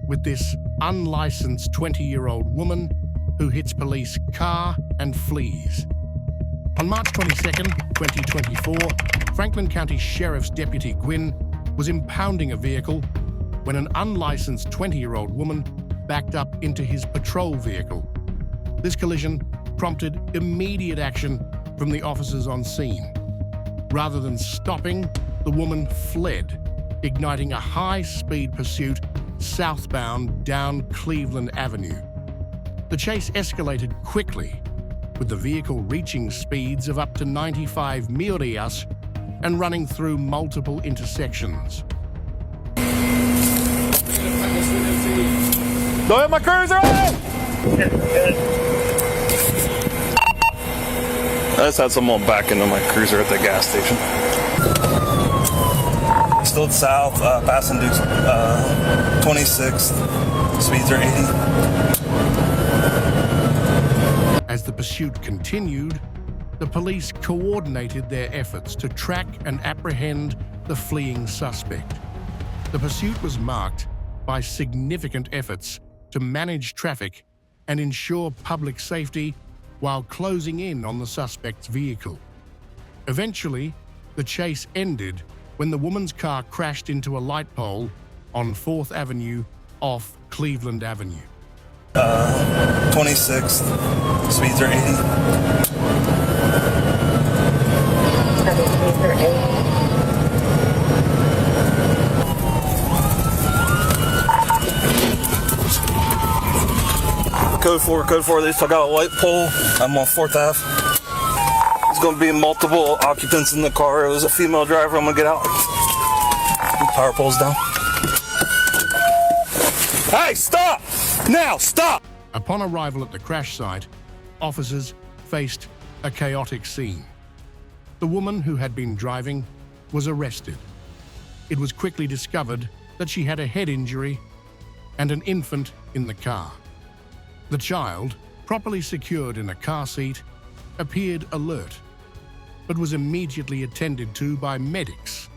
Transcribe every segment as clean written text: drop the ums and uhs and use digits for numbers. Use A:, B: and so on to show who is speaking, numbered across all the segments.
A: with this unlicensed 20-year-old woman who hits police car and flees. On March 22, 2024, Franklin County Sheriff's Deputy Gwynn was impounding a vehicle when an unlicensed 20-year-old woman backed up into his patrol vehicle. This collision prompted immediate action from the officers on scene. Rather than stopping, the woman fled, igniting a high-speed pursuit southbound down Cleveland Avenue. The chase escalated quickly, with the vehicle reaching speeds of up to 95 miles and running through multiple intersections.
B: Go ahead, my cruiser! I just had someone back into my cruiser at the gas station. Still south, passing 26th, speeds are 80.
A: As the pursuit continued, the police coordinated their efforts to track and apprehend the fleeing suspect. The pursuit was marked by significant efforts to manage traffic and ensure public safety while closing in on the suspect's vehicle. Eventually, the chase ended when the woman's car crashed into a light pole on 4th Avenue off Cleveland Avenue.
B: 26th, speeds are 80. Code 4, they still got a light pole. I'm on 4th Ave. There's going to be multiple occupants in the car. It was a female driver. I'm going to get out. Power pole's down. Hey, stop! Now, stop!
A: Upon arrival at the crash site, officers faced a chaotic scene. The woman who had been driving was arrested. It was quickly discovered that she had a head injury and an infant in the car. The child, properly secured in a car seat, appeared alert, but was immediately attended to by medics.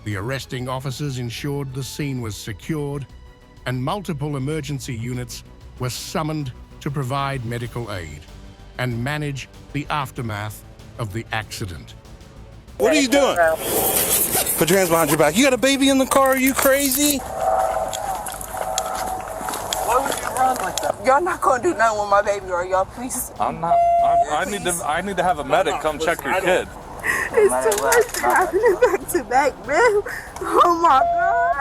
A: The arresting officers ensured the scene was secured, and multiple emergency units were summoned to provide medical aid and manage the aftermath of the accident.
B: What are you doing? Put your hands behind your back. You got a baby in the car? Are you crazy?
C: Why would you run like that? Y'all not gonna do nothing with my baby, are y'all? Please.
B: I'm not. I need to have a medic come check your kid.
C: It's too much happening back to back, man. Oh my God.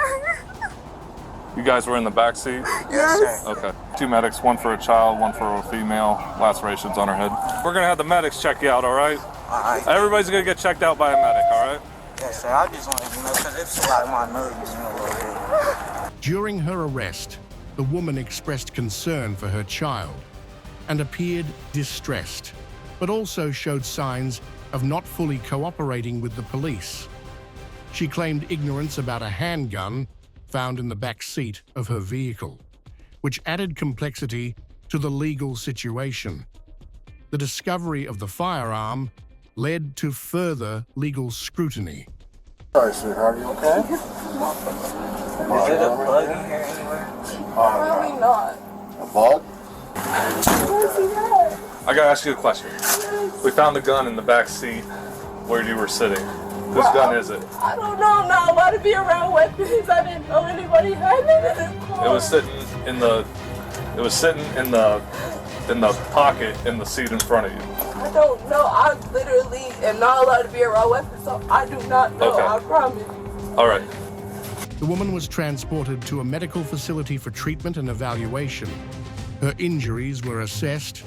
B: You guys were in the back seat?
C: Yes.
B: Okay. 2 medics, one for a child, one for a female. Lacerations on her head. We're gonna have the medics check you out, all right?
C: All right.
B: Everybody's gonna get checked out by a medic, all right?
C: Yes, sir. I just want to, because it's a lot of my nerves, a little bit.
A: During her arrest, the woman expressed concern for her child and appeared distressed, but also showed signs of not fully cooperating with the police. She claimed ignorance about a handgun found in the back seat of her vehicle, which added complexity to the legal situation. The discovery of the firearm led to further legal scrutiny.
D: Sorry, sweetheart, are you okay?
C: Is it a bug in here anywhere? Probably not.
D: A bug?
B: I gotta ask you a question. We found the gun in the back seat where you were sitting. Whose gun is it?
E: I don't know. I'm not allowed to be around weapons. I didn't know anybody had them in this car.
B: It was sitting in the pocket in the seat in front of you.
E: I don't know. I literally am not allowed to be around weapons, so I do not know.
B: Okay.
E: I promise.
B: All right.
A: The woman was transported to a medical facility for treatment and evaluation. Her injuries were assessed,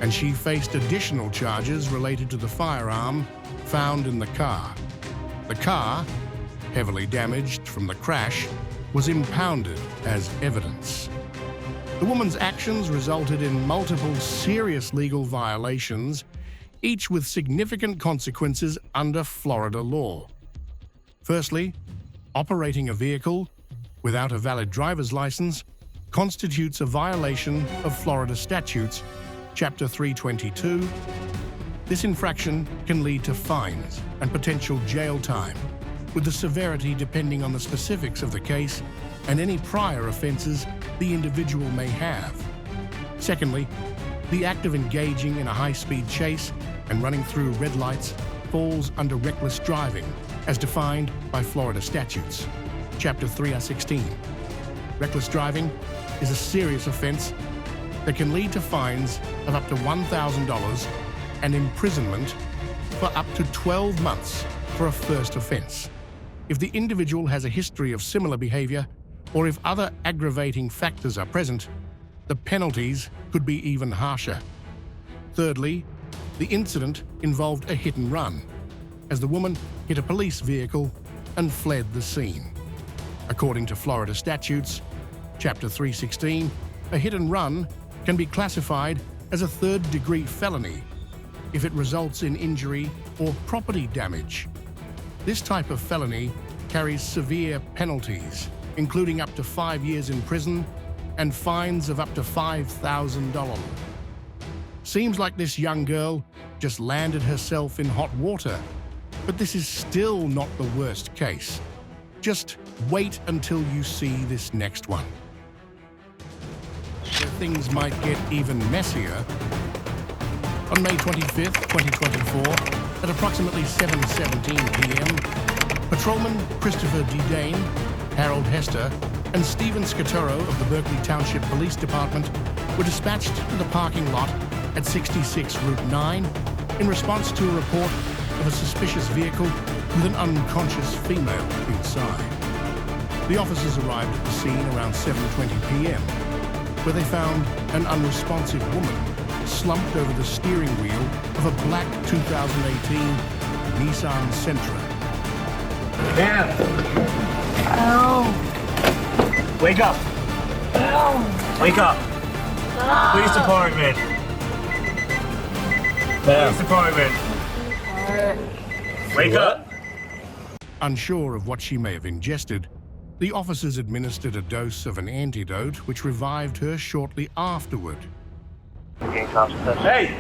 A: and she faced additional charges related to the firearm found in the car. The car, heavily damaged from the crash, was impounded as evidence. The woman's actions resulted in multiple serious legal violations, each with significant consequences under Florida law. Firstly, operating a vehicle without a valid driver's license constitutes a violation of Florida statutes, Chapter 322. This infraction can lead to fines and potential jail time, with the severity depending on the specifics of the case and any prior offences the individual may have. Secondly, the act of engaging in a high-speed chase and running through red lights falls under reckless driving, as defined by Florida statutes. Chapter 3R16. Reckless driving is a serious offence that can lead to fines of up to $1,000 and imprisonment for up to 12 months for a first offence. If the individual has a history of similar behaviour, or if other aggravating factors are present, the penalties could be even harsher. Thirdly, the incident involved a hit and run, as the woman hit a police vehicle and fled the scene. According to Florida statutes, Chapter 316, a hit and run can be classified as a third-degree felony if it results in injury or property damage. This type of felony carries severe penalties, including up to 5 years in prison and fines of up to $5,000. Seems like this young girl just landed herself in hot water, but this is still not the worst case. Just wait until you see this next one. Where things might get even messier. On May 25th, 2024, at approximately 7:17 p.m., Patrolman Christopher D. Dane, Harold Hester, and Stephen Scaturo of the Berkeley Township Police Department were dispatched to the parking lot at 66 Route 9 in response to a report of a suspicious vehicle with an unconscious female inside. The officers arrived at the scene around 7:20 p.m., where they found an unresponsive woman slumped over the steering wheel of a black 2018 Nissan Sentra.
F: Ma'am!
C: Oh.
F: Wake up!
C: Oh.
F: Wake up! Police department! Police department! Wake up!
A: Unsure of what she may have ingested, the officers administered a dose of an antidote which revived her shortly afterward.
F: Hey!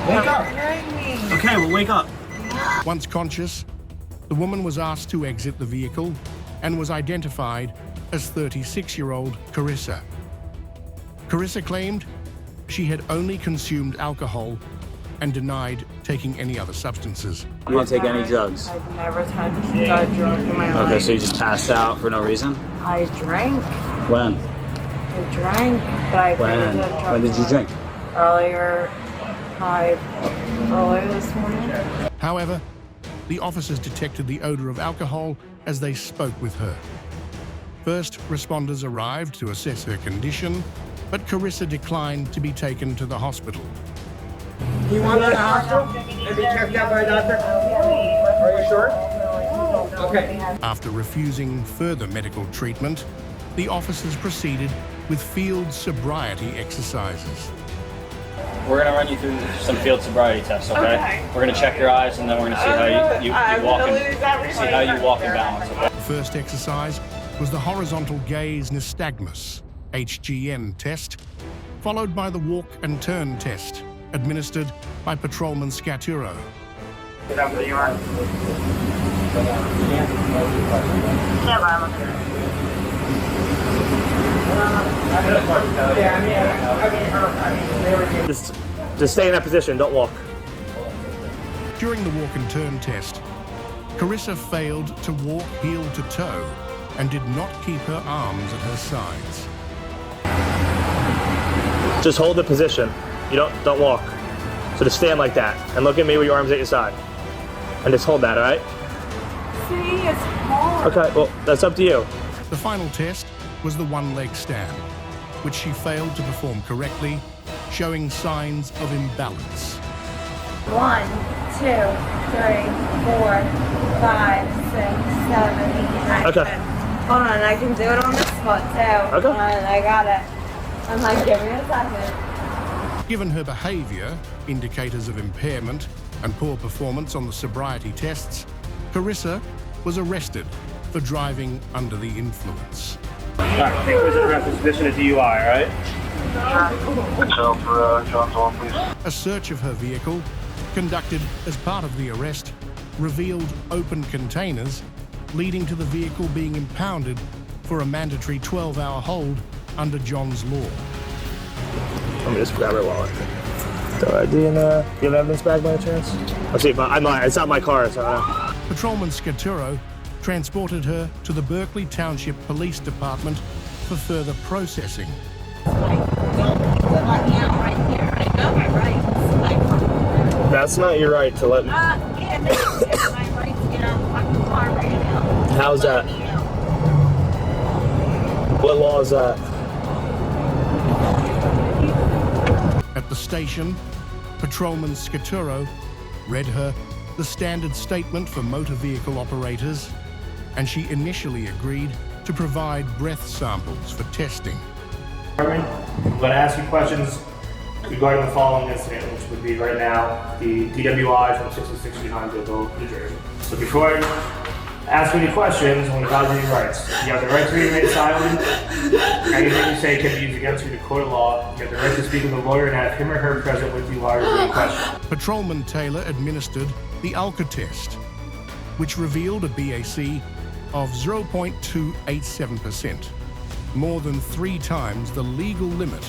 F: Wake up! Okay, well, wake up.
A: Once conscious, the woman was asked to exit the vehicle and was identified as 36-year-old Carissa. Carissa claimed she had only consumed alcohol and denied taking any other substances.
G: You didn't take any drugs?
C: I've never got drunk in my life.
G: Okay, so you just passed out for no reason?
C: I drank.
G: When?
C: I drank, but I couldn't have drunk.
G: When did you drink?
C: Earlier this morning.
A: However, the officers detected the odor of alcohol as they spoke with her. First responders arrived to assess her condition, but Carissa declined to be taken to the hospital.
F: Do you want to go to the hospital and be checked out by a doctor? Are you sure? Okay.
A: After refusing further medical treatment, the officers proceeded with field sobriety exercises.
H: We're going to run you through some field sobriety tests, okay? We're going to check your eyes, and then we're going to see how you walk and balance, okay?
A: The first exercise was the horizontal gaze nystagmus, HGN test, followed by the walk and turn test, administered by Patrolman Scaturo.
F: Get up where you are. Just stay in that position, don't walk.
A: During the walk and turn test, Carissa failed to walk heel to toe and did not keep her arms at her sides.
F: Just hold the position. You don't walk. So just stand like that and look at me with your arms at your side. And just hold that, all right?
C: See, it's hard.
F: Okay, well, that's up to you.
A: The final test was the one-leg stand, which she failed to perform correctly, showing signs of imbalance.
C: 1, 2, 3, 4, 5, 6, 7, 8, 9,
F: Okay.
C: 10. Hold on, I can do it on this foot too.
F: Okay.
C: Hold on, I got it. I'm like, give me a second.
A: Given her behaviour, indicators of impairment, and poor performance on the sobriety tests, Carissa was arrested for driving under the influence.
F: All right, take was arrest suspicion of DUI, all right?
A: A search of her vehicle, conducted as part of the arrest, revealed open containers, leading to the vehicle being impounded for a mandatory 12-hour hold under John's law.
F: Let me just grab her wallet. Throw ID in there. Do you have evidence bag by any chance? Let's see, it's not my car, so I don't know.
A: Patrolman Scaturo transported her to the Berkeley Township Police Department for further processing.
F: That's not your right to let me.
E: Yeah, no, it's my right to get out of my car right now.
F: How's that? What law is that?
A: At the station, Patrolman Scaturo read her the standard statement for motor vehicle operators, and she initially agreed to provide breath samples for testing.
F: I'm going to ask you questions regarding the following incident, which would be right now the DWI from 6639 Billville, New Jersey. So before I ask you any questions, I'm going to validate your rights. You have the right to remain silent. Anything you say can be used against you in a court of law. You have the right to speak with a lawyer and have him or her present with you while you're being questioned.
A: Patrolman Taylor administered the Alka test, which revealed a BAC of 0.287%, more than 3 times the legal limit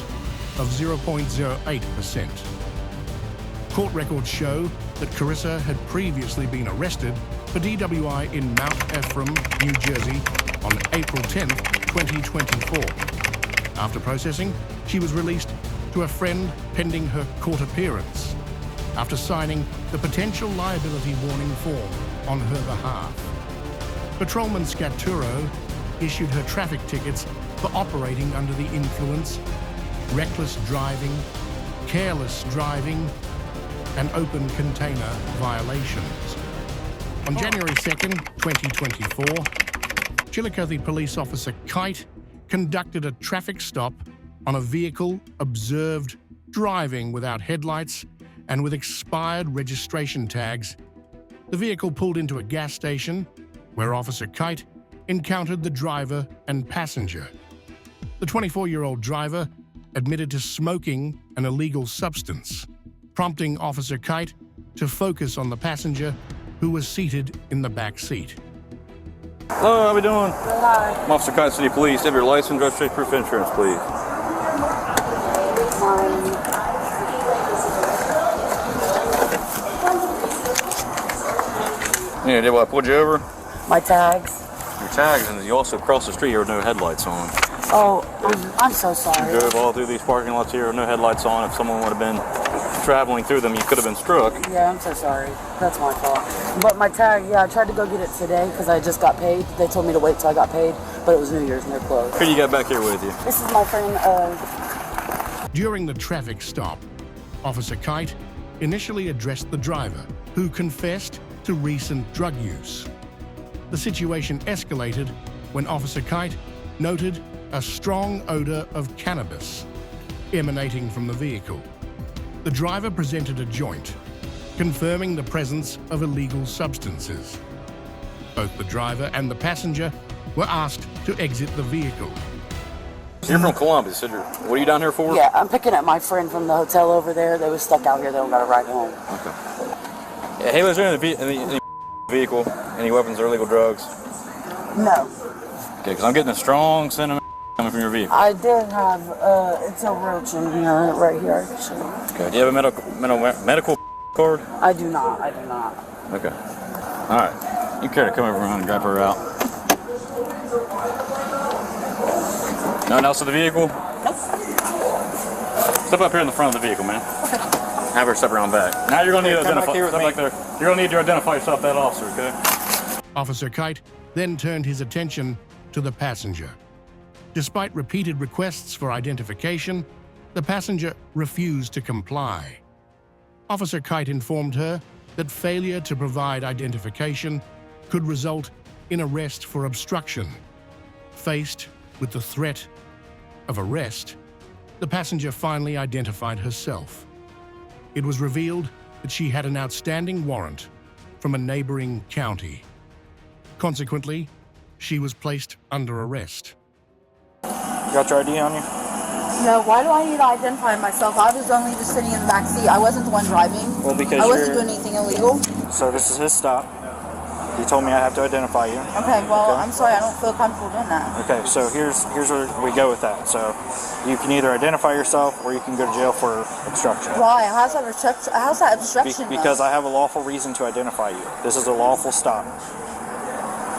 A: of 0.08%. Court records show that Carissa had previously been arrested for DWI in Mount Ephraim, New Jersey on April 10, 2024. After processing, she was released to a friend pending her court appearance after signing the potential liability warning form on her behalf. Patrolman Scaturo issued her traffic tickets for operating under the influence, reckless driving, careless driving, and open container violations. On January 2nd, 2024, Chillicothe police officer Kite conducted a traffic stop on a vehicle observed driving without headlights and with expired registration tags. The vehicle pulled into a gas station where Officer Kite encountered the driver and passenger. The 24-year-old driver admitted to smoking an illegal substance, prompting Officer Kite to focus on the passenger who was seated in the back seat.
B: Hello, how we doing?
E: Hi.
B: I'm Officer Cotton City Police. Have your license, registration, proof of insurance, please. Yeah, did I pulled you over?
I: My tags.
B: Your tags, and you also crossed the street here with no headlights on.
I: Oh, I'm so sorry.
B: You drove all through these parking lots here with no headlights on. If someone would have been traveling through them, you could have been struck.
I: Yeah, I'm so sorry. That's my fault. But my tag, yeah, I tried to go get it today because I just got paid. They told me to wait till I got paid, but it was New Year's and they're closed.
B: Who do you got back here with you?
I: This is my friend.
A: During the traffic stop, Officer Kite initially addressed the driver, who confessed to recent drug use. The situation escalated when Officer Kite noted a strong odor of cannabis emanating from the vehicle. The driver presented a joint, confirming the presence of illegal substances. Both the driver and the passenger were asked to exit the vehicle.
B: You're from Columbus. What are you down here for?
I: Yeah, I'm picking up my friend from the hotel over there. They was stuck out here. They don't got a ride home.
B: Okay. Yeah, hey, was there in the vehicle any weapons or illegal drugs?
I: No.
B: Okay, because I'm getting a strong scent of coming from your vehicle.
I: I did have, it's a roach in here, right here.
B: Okay, do you have a medical card?
I: I do not.
B: Okay. All right. You care to come over and grab her out? Nothing else in the vehicle?
I: Nope.
B: Step up here in the front of the vehicle, man. Okay. Have her step around back. Now you're going to need to identify. Step back there. You're going to need to identify yourself, that officer, okay?
A: Officer Kite then turned his attention to the passenger. Despite repeated requests for identification, the passenger refused to comply. Officer Kite informed her that failure to provide identification could result in arrest for obstruction. Faced with the threat of arrest, the passenger finally identified herself. It was revealed that she had an outstanding warrant from a neighboring county. Consequently, she was placed under arrest.
B: You got your ID on you?
E: No, why do I need to identify myself? I was only just sitting in the back seat. I wasn't the one driving.
B: Well, because
E: I wasn't doing anything illegal.
B: So this is his stop.
J: You told me I have to identify you.
C: Okay, well, I'm sorry, I don't feel comfortable doing that.
J: Okay, so here's where we go with that. So you can either identify yourself or you can go to jail for obstruction.
C: Why? How's that obstruction?
J: Because I have a lawful reason to identify you. This is a lawful stop.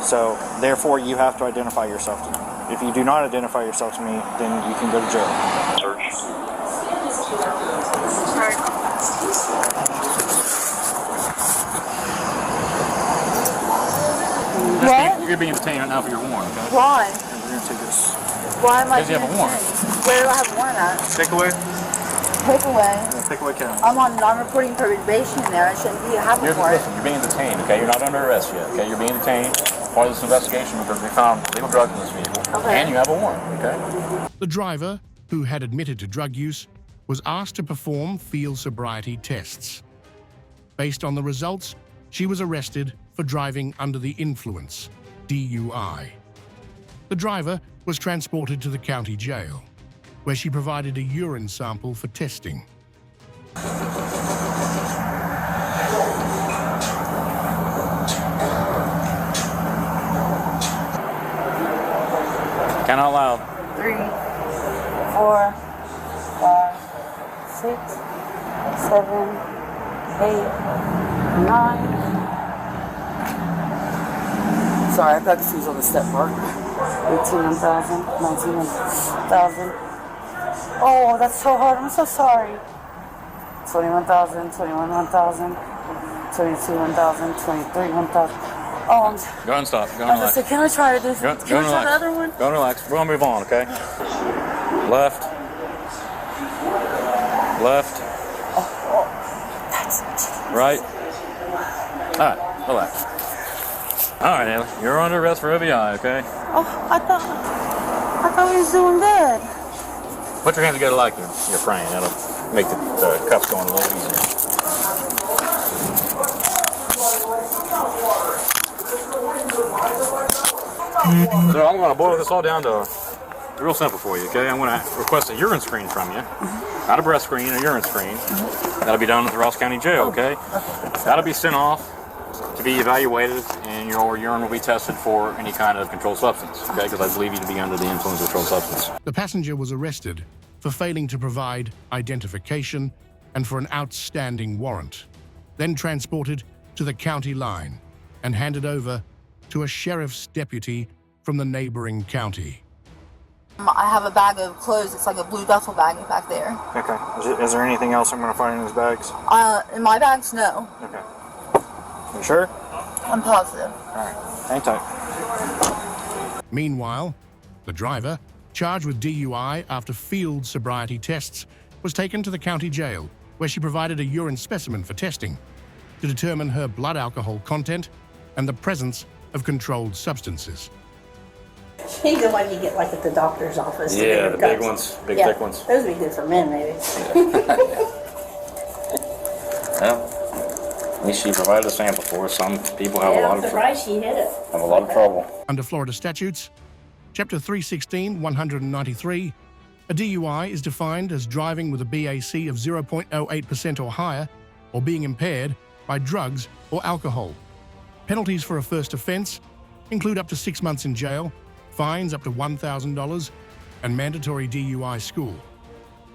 J: So therefore you have to identify yourself to me. If you do not identify yourself to me, then you can go to jail.
C: What?
J: You're being detained right now for your warrant, okay?
C: Why?
J: We're going to take this.
C: Why am I
J: Because you have a warrant.
C: Where do I have a warrant at?
J: Take away?
C: Take away.
J: Yeah, take away county.
C: I'm on non-reporting probation there. I shouldn't have a warrant.
K: Listen, you're being detained, okay? You're not under arrest yet, okay? You're being detained part of this investigation because we found illegal drugs in this vehicle,
C: okay.
K: And you have a warrant, okay?
A: The driver, who had admitted to drug use, was asked to perform field sobriety tests. Based on the results, she was arrested for driving under the influence, DUI. The driver was transported to the county jail, where she provided a urine sample for testing.
K: Count out loud.
C: 3, 4, 5, 6, 7, 8, 9. Sorry, I got confused on the step part. 18,000, 19,000. Oh, that's so hard. I'm so sorry. 21,000, 21,000, 22,000, 23,000. Oh, I'm sorry.
K: Go ahead and stop. Go
C: I
K: and
C: was
K: relax.
C: like, can I try this?
K: Go
C: Can I try
K: relax.
C: the other one?
K: Go and relax. We're going to move on, okay? Left. Left.
C: That's
K: Right. All right. Relax. All right, Haley. You're under arrest for OVI, okay?
C: Oh, I thought we was doing good.
K: Put your hands together like you're praying. That'll make the cuffs going a little easier. So I'm going to boil this all down to real simple for you, okay? I'm going to request a urine screen from you. Not a breath screen, a urine screen. That'll be done at the Ross County Jail, okay? That'll be sent off to be evaluated, and your urine will be tested for any kind of controlled substance, okay? Because I believe you to be under the influence of controlled substance.
A: The passenger was arrested for failing to provide identification and for an outstanding warrant, then transported to the county line and handed over to a sheriff's deputy from the neighboring county.
C: I have a bag of clothes. It's like a blue duffel bag back there.
J: Okay. Is there anything else I'm going to find in these bags?
C: In my bags, no.
J: Okay. You sure?
C: I'm positive.
J: All right. Hang tight.
A: Meanwhile, the driver, charged with DUI after field sobriety tests, was taken to the county jail, where she provided a urine specimen for testing to determine her blood alcohol content and the presence of controlled substances.
L: He's the one you get like at the doctor's office.
K: Yeah, the big ones, big thick ones.
L: Those would be good for men, maybe.
K: Well, at least she provided a sample for us. Some people have a lot of
L: she hit it.
K: have a lot of trouble.
A: Under Florida statutes, Chapter 316, 193, a DUI is defined as driving with a BAC of 0.08% or higher, or being impaired by drugs or alcohol. Penalties for a first offense include up to 6 months in jail, fines up to $1,000, and mandatory DUI school.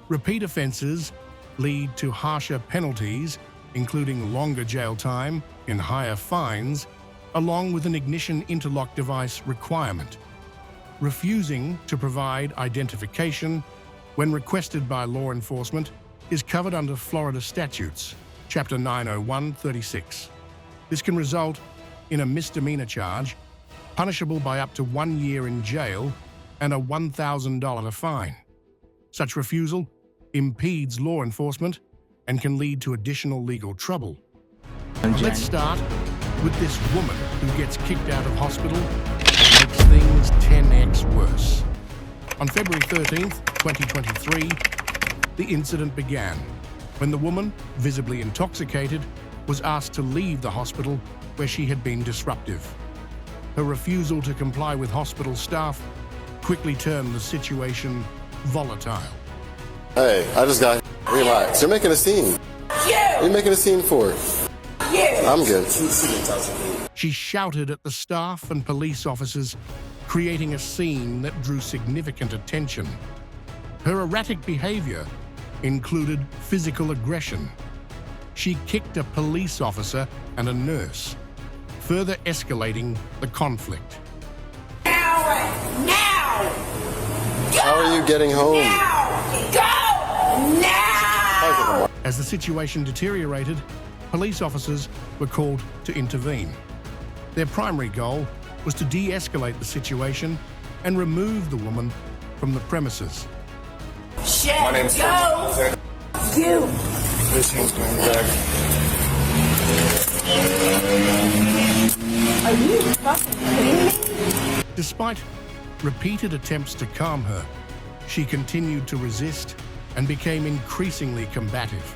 A: Repeat offenses lead to harsher penalties, including longer jail time and higher fines, along with an ignition interlock device requirement. Refusing to provide identification when requested by law enforcement is covered under Florida statutes, Chapter 901-36. This can result in a misdemeanor charge, punishable by up to 1 year in jail and a $1,000 fine. Such refusal impedes law enforcement and can lead to additional legal trouble. Let's start with this woman who gets kicked out of hospital and makes things 10x worse. On February 13th, 2023, the incident began when the woman, visibly intoxicated, was asked to leave the hospital where she had been disruptive. Her refusal to comply with hospital staff quickly turned the situation volatile.
M: Hey, I just got relax. You're making a scene. Yeah. What are you making a scene for? Yeah. I'm good.
A: She shouted at the staff and police officers, creating a scene that drew significant attention. Her erratic behavior included physical aggression. She kicked a police officer and a nurse, further escalating the conflict.
N: Now!
M: How are you getting home?
N: Go! Now!
A: As the situation deteriorated, police officers were called to intervene. Their primary goal was to de-escalate the situation and remove the woman from the premises.
N: Shit, my name's go! You!
D: This one's going back.
N: Are you fucking kidding me?
A: Despite repeated attempts to calm her, she continued to resist and became increasingly combative.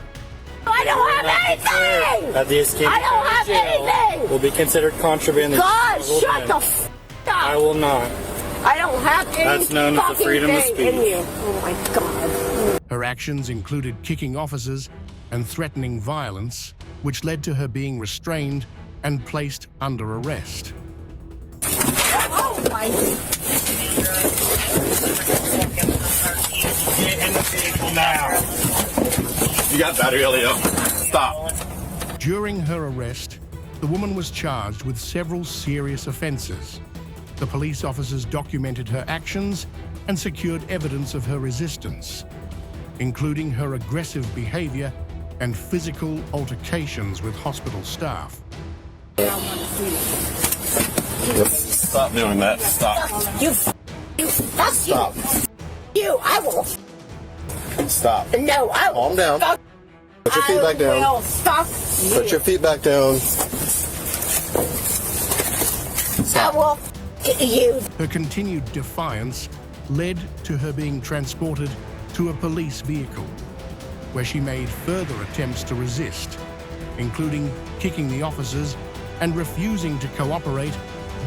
N: I don't have anything! I don't have anything!
J: Will be considered contraband.
N: God, shut the f*** up!
J: I will not.
N: I don't have any
J: That's known as the freedom of
N: fucking
J: speech.
N: thing in you. Oh my God.
A: Her actions included kicking officers and threatening violence, which led to her being restrained and placed under arrest.
N: Oh my.
K: Get in the vehicle now. You got battery, Elio. Stop.
A: During her arrest, the woman was charged with several serious offenses. The police officers documented her actions and secured evidence of her resistance, including her aggressive behavior and physical altercations with hospital staff.
K: Stop doing that. Stop.
N: You fuck
K: Stop.
N: you. I will.
M: Stop.
N: No, I will.
M: Calm down. Put your feet back down.
N: I will fuck you.
M: Put your feet back down.
N: I will fuck you.
A: Her continued defiance led to her being transported to a police vehicle, where she made further attempts to resist, including kicking the officers and refusing to cooperate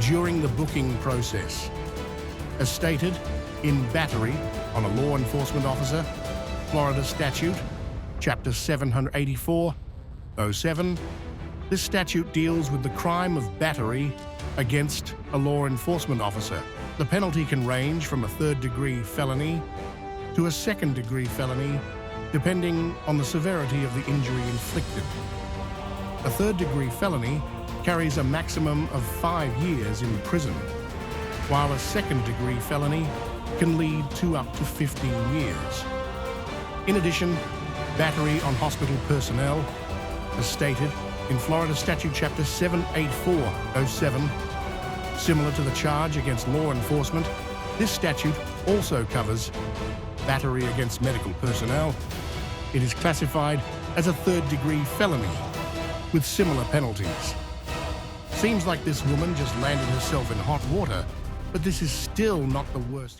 A: during the booking process. As stated in battery on a law enforcement officer, Florida Statute, Chapter 784-07, this statute deals with the crime of battery against a law enforcement officer. The penalty can range from a third-degree felony to a second-degree felony, depending on the severity of the injury inflicted. A third-degree felony carries a maximum of 5 years in prison, while a second-degree felony can lead to up to 15 years. In addition, battery on hospital personnel, as stated in Florida Statute Chapter 784-07, similar to the charge against law enforcement, this statute also covers battery against medical personnel. It is classified as a third-degree felony with similar penalties. Seems like this woman just landed herself in hot water, but this is still not the worst.